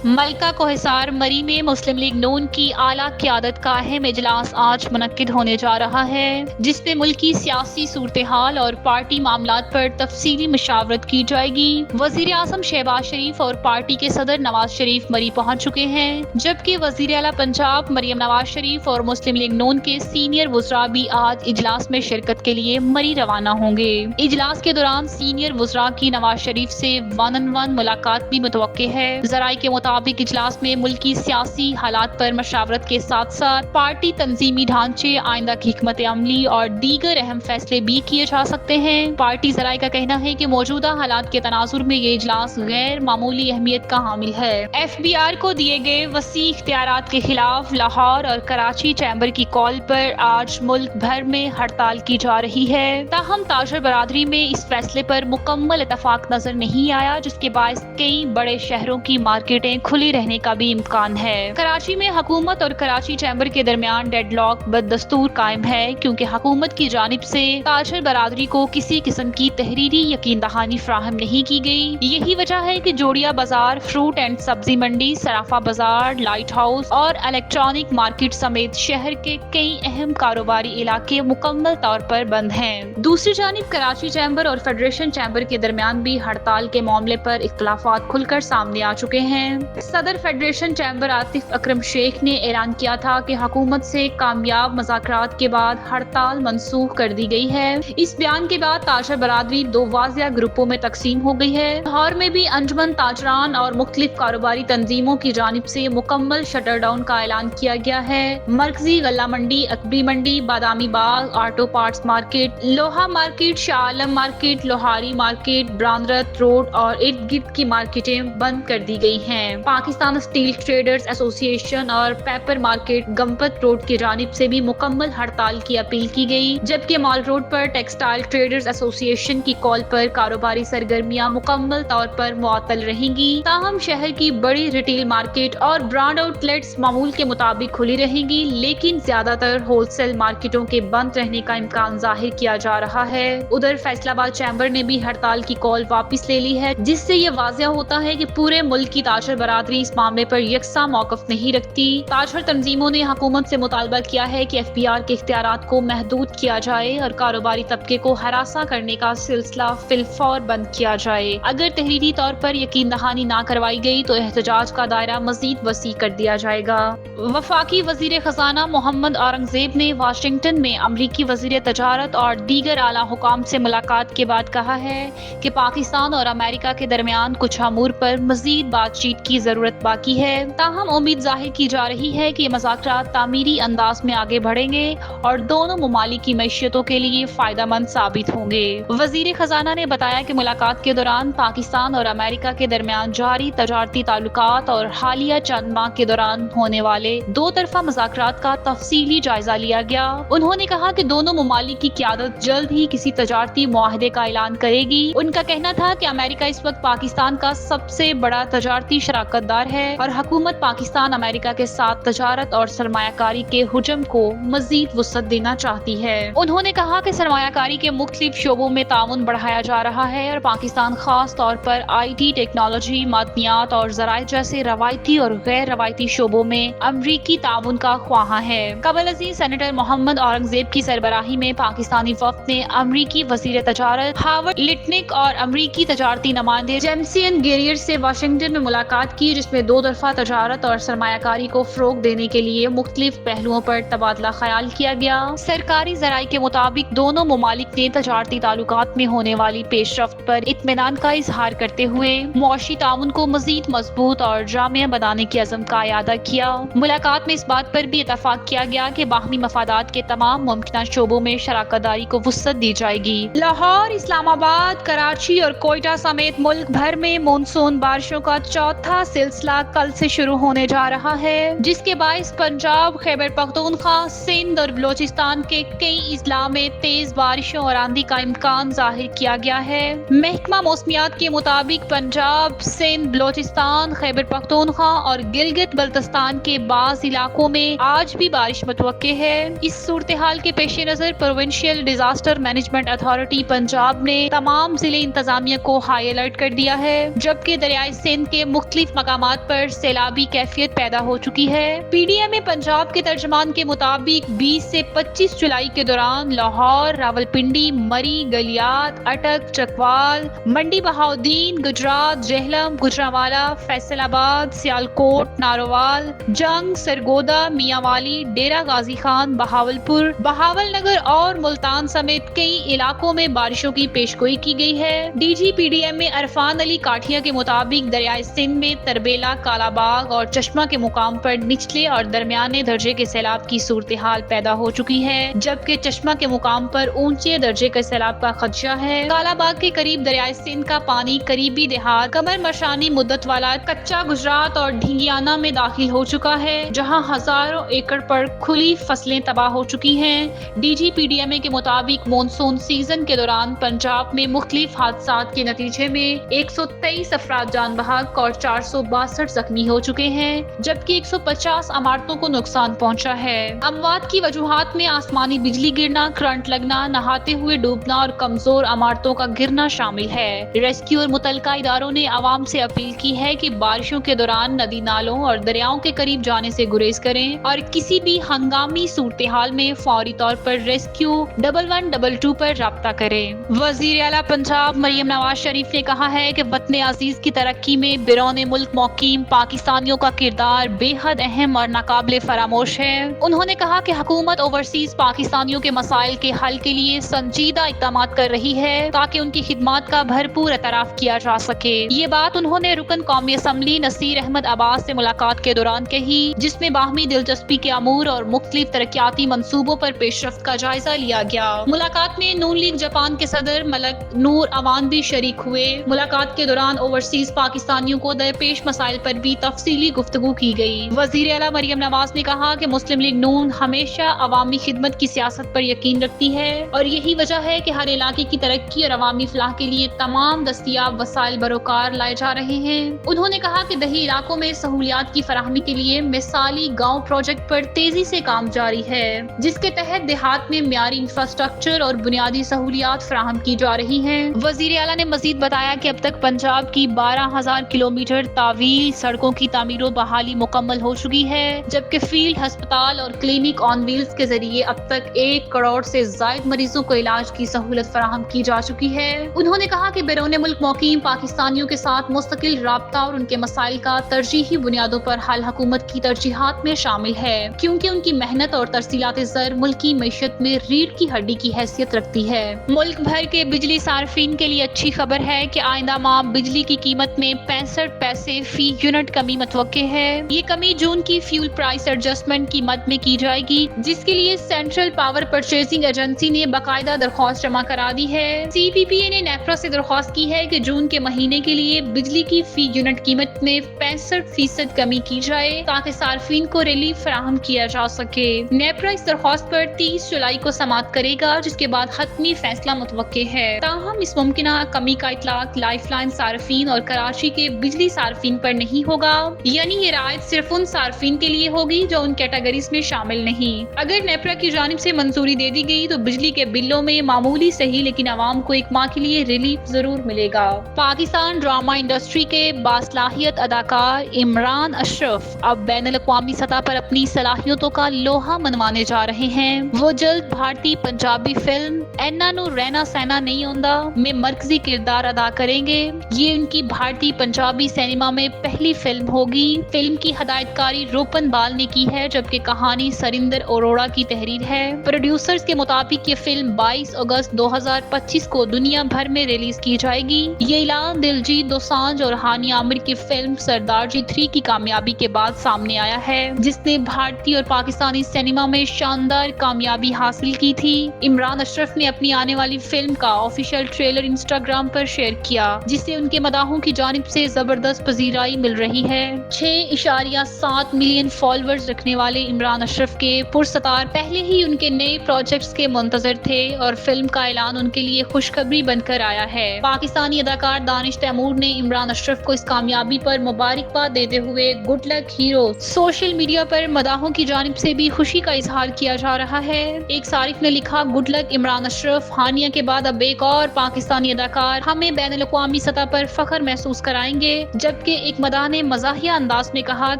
मलका कोहिसार मरी में मुस्लिम लीग नून की आला क़यादत का अहम इजलास आज मुनक्किद होने जा रहा है, जिसमें मुल्क की सियासी सूरत हाल और पार्टी मामलात पर तफसीली मशावरत की जाएगी। वज़ीर आज़म शहबाज शरीफ और पार्टी के सदर नवाज शरीफ मरी पहुंच चुके हैं, जबकि वज़ीर आला पंजाब मरियम नवाज शरीफ और मुस्लिम लीग नून के सीनियर वुज़रा भी आज इजलास में शिरकत के लिए मरी रवाना होंगे। इजलास के दौरान सीनियर वुज़रा की नवाज शरीफ से वन ऑन वन मुलाकात भी मुतवक्के है। ज़राए के मुताबिक इजलास में मुल्क की सियासी हालात पर मशावरत के साथ साथ पार्टी तंजीमी ढांचे, आइंदा की हिकमत अमली और दीगर अहम फैसले भी किए जा सकते हैं। पार्टी ज़राए का कहना है कि मौजूदा हालात के तनाजुर में ये इजलास गैर मामूली अहमियत का हामिल है। FBR को दिए गए वसी इख्तियारात के खिलाफ लाहौर और कराची चैम्बर की कॉल पर आज मुल्क भर में हड़ताल की जा रही है। ताहम ताजर बरादरी में इस फैसले पर मुकम्मल इतफाक नजर नहीं आया, जिसके बायस कई बड़े शहरों की मार्केटें खुली रहने का भी इम्कान है। कराची में हुकूमत और कराची चैम्बर के दरमियान डेडलॉक बददस्तूर कायम है, क्योंकि हुकूमत की जानिब से ताजर बरादरी को किसी किस्म की तहरीरी यकीन दहानी फ्राहम नहीं की गई। यही वजह है कि जोड़िया बाजार, फ्रूट एंड सब्जी मंडी, सराफा बाजार, लाइट हाउस और इलेक्ट्रॉनिक मार्केट समेत शहर के कई अहम कारोबारी इलाके मुकम्मल तौर पर बंद हैं। दूसरी जानिब कराची चैम्बर और फेडरेशन चैम्बर के दरमियान भी हड़ताल के मामले पर इख्तलाफात खुलकर सामने आ चुके हैं। सदर फेडरेशन चैम्बर आतिफ अकरम शेख ने ऐलान किया था कि हुकूमत से कामयाब मुज़ाकरात के बाद हड़ताल मंसूख कर दी गई है। इस बयान के बाद ताजर बरादरी दो वाज़िया ग्रुपों में तकसीम हो गई है। लाहौर में भी अंजुमन ताजरान और मुख्तलिफ कारोबारी तंजीमों की जानिब से मुकम्मल शटर डाउन का ऐलान किया गया है। मरकजी गल्ला मंडी, अकबरी मंडी, Badami Bagh, auto parts market, लोहा market, Shah Alam market, Lohari market, ब्रांदरत road और इर्द गिर्द की मार्केटें बंद कर दी गई हैं। पाकिस्तान स्टील ट्रेडर्स एसोसिएशन और पेपर मार्केट गंपत रोड की जानिब से भी मुकम्मल हड़ताल की अपील की गई, जबकि मॉल रोड पर टेक्सटाइल ट्रेडर्स एसोसिएशन की कॉल पर कारोबारी सरगर्मियां मुकम्मल तौर पर मुअत्तल रहेंगी। ताहम शहर की बड़ी रिटेल मार्केट और ब्रांड आउटलेट्स मामूल के मुताबिक खुली रहेंगी, लेकिन ज्यादातर होलसेल मार्केटों के बंद रहने का इम्कान जाहिर किया जा रहा है। उधर फैसलाबाद चैम्बर ने भी हड़ताल की कॉल वापस ले ली है, जिससे ये वाज़िया होता है कि पूरे मुल्क की ताजर बरादरी इस मामले पर यकसा मौक़िफ़ नहीं रखती। ताजर तंजीमों ने हुकूमत से मुतालबा किया है कि FBR के इख्तियारात को महदूद किया जाए और कारोबारी तबके को हरासा करने का सिलसिला फिलफौर बंद किया जाए। अगर तहरीरी तौर पर यकीन दहानी ना करवाई गई तो एहतजाज का दायरा मजीद वसी कर दिया जाएगा। वफाकी वजीर खजाना मोहम्मद औरंगजेब ने वाशिंगटन में अमरीकी वजीर तजारत और दीगर आला हुकाम से मुलाकात के बाद कहा है कि पाकिस्तान और अमेरिका के दरमियान कुछ अमूर पर मजीद बातचीत की जरूरत बाकी है। ताहम उम्मीद जाहिर की जा रही है कि मुज़ाकरात तामीरी अंदाज में आगे बढ़ेंगे और दोनों ममालिक की मैशियतों के लिए फायदेमंद साबित होंगे। वजीर खजाना ने बताया कि मुलाकात के दौरान पाकिस्तान और अमेरिका के दरमियान जारी तजारती ताल्लुकात और हालिया चंद माह के दौरान होने वाले दो तरफा मुज़ाकरात का तफसीली जायजा लिया गया। उन्होंने कहा कि दोनों ममालिक की क़यादत जल्द ही किसी तजारती मुआहदे का ऐलान करेगी। उनका कहना था कि अमेरिका इस वक्त पाकिस्तान का सबसे बड़ा तजारती शराकतदार है और हुकूमत पाकिस्तान अमेरिका के साथ तजारत और सरमायाकारी के हुजम को मजीद वुसअत देना चाहती है। उन्होंने कहा कि सरमायाकारी के मुख्तलिफ शोबों में ताउन बढ़ाया जा रहा है और पाकिस्तान खास तौर पर IT, टेक्नोलॉजी, मादनियात और ज़राए जैसे रवायती और गैर रवायती शोबों में अमरीकी ताउन का ख्वाहा है। कबल अजीज सेनेटर मोहम्मद औरंगजेब की सरबराही में पाकिस्तानी वफ्द ने अमरीकी वजीर तजारत हावर्ड लिटनिक और अमरीकी तजारती नुमाइंदे जेम्सियन गेरियर से वाशिंगटन में मुलाकात की, जिसमें दो तरफा तजारत और सरमायाकारी को फ़रोग देने के लिए मुख्तलिफ पहलुओं पर तबादला ख्याल किया गया। सरकारी ज़राए के मुताबिक दोनों ममालिक ने तजारती ताल्लुकात में होने वाली पेशरफ्त पर इत्मीनान का इजहार करते हुए मुआशी ताउन को मजीद मजबूत और जामिया बनाने की अज़म का इयादा किया। मुलाकात में इस बात पर भी इतफाक किया गया कि बाहमी मफादात के तमाम मुमकिन शोबों में शराकतदारी को वुसअत दी जाएगी। लाहौर, इस्लामाबाद, कराची और कोयटा समेत मुल्क भर में मानसून बारिशों का चौथा सिलसिला कल से शुरू होने जा रहा है, जिसके बायस पंजाब, खैबर पख्तूनख्वा, सिंध और बलोचिस्तान के कई इजला में तेज बारिशों और आंधी का इम्कान जाहिर किया गया है। महकमा मौसमियात के मुताबिक पंजाब, सिंध, बलोचिस्तान, खैबर पख्तूनख्वा और गिलगित बल्तिस्तान के बाज़ इलाकों में आज भी बारिश मुतवक्के है। इस सूरत हाल के पेश नजर provincial disaster management authority Punjab ने तमाम जिले इंतजामिया को हाई अलर्ट कर दिया है, जबकि दरियाई सिंध के मुख्तलिफ مختلف مقامات پر سیلابی کیفیت پیدا ہو چکی ہے۔ پی ڈی ایم پنجاب کے ترجمان کے مطابق 20 سے 25 جولائی کے دوران لاہور، راولپنڈی، مری، گلیات، اٹک، چکوال، منڈی بہاؤدین، گجرات، جہلم، گجرانوالہ، فیصل آباد، سیالکوٹ، ناروال، جنگ، سرگودا، میاں والی، ڈیرہ غازی خان، بہاولپور، بہاول نگر اور ملتان سمیت کئی علاقوں میں بارشوں کی پیشگوئی کی گئی ہے۔ D G P D M میں عرفان علی کاٹھیا کے مطابق دریائے سندھ میں تربیلا، کالا باغ اور چشمہ کے مقام پر نچلے اور درمیانے درجے کے سیلاب کی صورتحال پیدا ہو چکی ہے، جبکہ چشمہ کے مقام پر اونچے درجے کے سیلاب کا خدشہ ہے۔ کالا باغ کے قریب دریائے سندھ کا پانی قریبی دیہات کمر مشانی، مدت والا، کچا گجرات اور ڈھنگیانہ میں داخل ہو چکا ہے، جہاں ہزاروں ایکڑ پر کھلی فصلیں تباہ ہو چکی ہیں۔ D G P D M کے مطابق مونسون سیزن کے دوران پنجاب میں مختلف حادثات کے نتیجے میں 123 افراد جان بحق اور 462 زخمی ہو چکے ہیں، جبکہ 150 عمارتوں کو نقصان پہنچا ہے۔ اموات کی وجوہات میں آسمانی بجلی گرنا، کرنٹ لگنا، نہاتے ہوئے ڈوبنا اور کمزور عمارتوں کا گرنا شامل ہے۔ ریسکیو اور متعلقہ اداروں نے عوام سے اپیل کی ہے کہ بارشوں کے دوران ندی نالوں اور دریاؤں کے قریب جانے سے گریز کریں اور کسی بھی ہنگامی صورتحال میں فوری طور پر ریسکیو 1122 پر رابطہ کریں۔ وزیر اعلیٰ پنجاب مریم نواز شریف نے کہا ہے کہ وطن عزیز کی ترقی میں بیرون ملک مقیم پاکستانیوں کا کردار بے حد اہم اور ناقابل فراموش ہے۔ انہوں نے کہا کہ حکومت اوورسیز پاکستانیوں کے مسائل کے حل کے لیے سنجیدہ اقدامات کر رہی ہے تاکہ ان کی خدمات کا بھرپور اعتراف کیا جا سکے۔ یہ بات انہوں نے رکن قومی اسمبلی نصیر احمد عباس سے ملاقات کے دوران کہی، جس میں باہمی دلچسپی کے امور اور مختلف ترقیاتی منصوبوں پر پیش رفت کا جائزہ لیا گیا۔ ملاقات میں نون لیگ جاپان کے صدر ملک نور اوان بھی شریک ہوئے۔ ملاقات کے دوران اوورسیز پاکستانیوں کو درپیش مسائل پر بھی تفصیلی گفتگو کی گئی۔ وزیر اعلیٰ مریم نواز نے کہا کہ مسلم لیگ نون ہمیشہ عوامی خدمت کی سیاست پر یقین رکھتی ہے اور یہی وجہ ہے کہ ہر علاقے کی ترقی اور عوامی فلاح کے لیے تمام دستیاب وسائل بروکار لائے جا رہے ہیں۔ انہوں نے کہا کہ دیہی علاقوں میں سہولیات کی فراہمی کے لیے مثالی گاؤں پروجیکٹ پر تیزی سے کام جاری ہے، جس کے تحت دیہات میں معیاری انفراسٹرکچر اور بنیادی سہولیات فراہم کی جا رہی ہیں۔ وزیر اعلیٰ نے مزید بتایا کہ اب تک پنجاب کی 12,000 کلومیٹر طویل سڑکوں کی تعمیر و بحالی مکمل ہو چکی ہے، جبکہ فیلڈ ہسپتال اور کلینک آن ویلز کے ذریعے اب تک 1 کروڑ سے زائد مریضوں کو علاج کی سہولت فراہم کی جا چکی ہے۔ انہوں نے کہا کہ بیرون ملک مقیم پاکستانیوں کے ساتھ مستقل رابطہ اور ان کے مسائل کا ترجیحی بنیادوں پر حل حکومت کی ترجیحات میں شامل ہے، کیونکہ ان کی محنت اور ترسیلات زر ملکی معیشت میں ریڑھ کی ہڈی کی حیثیت رکھتی ہے۔ ملک بھر کے بجلی صارفین کے لیے اچھی خبر ہے کہ آئندہ ماہ بجلی کی قیمت میں 65 پیسے فی یونٹ کمی متوقع ہے۔ یہ کمی جون کی فیول پرائس ایڈجسٹمنٹ کی مد میں کی جائے گی، جس کے لیے سینٹرل پاور پرچیزنگ ایجنسی نے باقاعدہ درخواست جمع کرا دی ہے۔ سی پی پی اے نے نیپرا سے درخواست کی ہے کہ جون کے مہینے کے لیے بجلی کی فی یونٹ قیمت میں 65% کمی کی جائے تاکہ صارفین کو ریلیف فراہم کیا جا سکے۔ نیپرا اس درخواست پر 30 جولائی کو سماعت کرے گا، جس کے بعد حتمی فیصلہ متوقع ہے۔ تاہم اس ممکنہ کمی کا اطلاق لائف لائن صارفین اور کراچی کے بجلی صارفین پر نہیں ہوگا، یعنی یہ رعایت صرف ان صارفین کے لیے ہوگی جو ان کیٹیگریز میں شامل نہیں۔ اگر نیپرا کی جانب سے منظوری دے دی گئی تو بجلی کے بلوں میں معمولی صحیح لیکن عوام کو 1 ماہ کے لیے ریلیف ضرور ملے گا۔ پاکستان ڈرامہ انڈسٹری کے باصلاحیت اداکار عمران اشرف اب بین الاقوامی سطح پر اپنی صلاحیتوں کا لوہا منوانے جا رہے ہیں۔ وہ جلد بھارتی پنجابی فلم اینا نو رینا سینا نہیں ہوندا میں مرکزی کردار ادا کریں گے۔ یہ ان کی بھارتی پنجابی سینما میں پہلی فلم ہوگی۔ فلم کی ہدایت کاری روپن بال نے کی ہے، جبکہ کہانی سریندر اروڑا کی تحریر ہے۔ پروڈیوسرز کے مطابق یہ فلم 22 اگست 2025 کو دنیا بھر میں ریلیز کی جائے گی۔ یہ اعلان دلجیت دوسانجھ اور ہانی عامر کی فلم سردار جی 3 کی کامیابی کے بعد سامنے آیا ہے، جس نے بھارتی اور پاکستانی سینما میں شاندار کامیابی حاصل کی تھی۔ عمران اشرف نے اپنی آنے والی فلم کا آفیشیل ٹریلر انسٹاگرام پر شیئر کیا، جسے ان کے مداحوں کی جانب سے زبردست پذیرائی مل رہی ہے۔ 6.7 ملین فالوورز رکھنے والے عمران اشرف کے پرستار پہلے ہی ان کے نئے پروجیکٹس کے منتظر تھے اور فلم کا اعلان ان کے لیے خوشخبری بن کر آیا ہے۔ پاکستانی اداکار دانش تیمور نے عمران اشرف کو اس کامیابی پر مبارکباد دیتے ہوئے good luck hero social media پر مداحوں کی جانب سے بھی خوشی کا اظہار کیا جا رہا ہے۔ ایک صارف نے لکھا، گڈ لک عمران اشرف، ہانیہ کے بعد اب ایک اور پاکستانی اداکار ہمیں بین الاقوامی سطح پر فخر محسوس کرائیں گے، جبکہ جبکہ ایک مداح نے مزاحیہ انداز میں کہا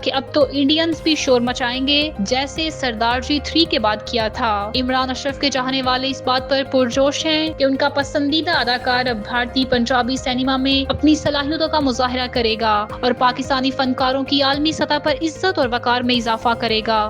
کہ اب تو انڈینز بھی شور مچائیں گے جیسے سردار جی 3 کے بعد کیا تھا۔ عمران اشرف کے چاہنے والے اس بات پر پرجوش ہیں کہ ان کا پسندیدہ اداکار اب بھارتی پنجابی سینما میں اپنی صلاحیتوں کا مظاہرہ کرے گا اور پاکستانی فنکاروں کی عالمی سطح پر عزت اور وقار میں اضافہ کرے گا۔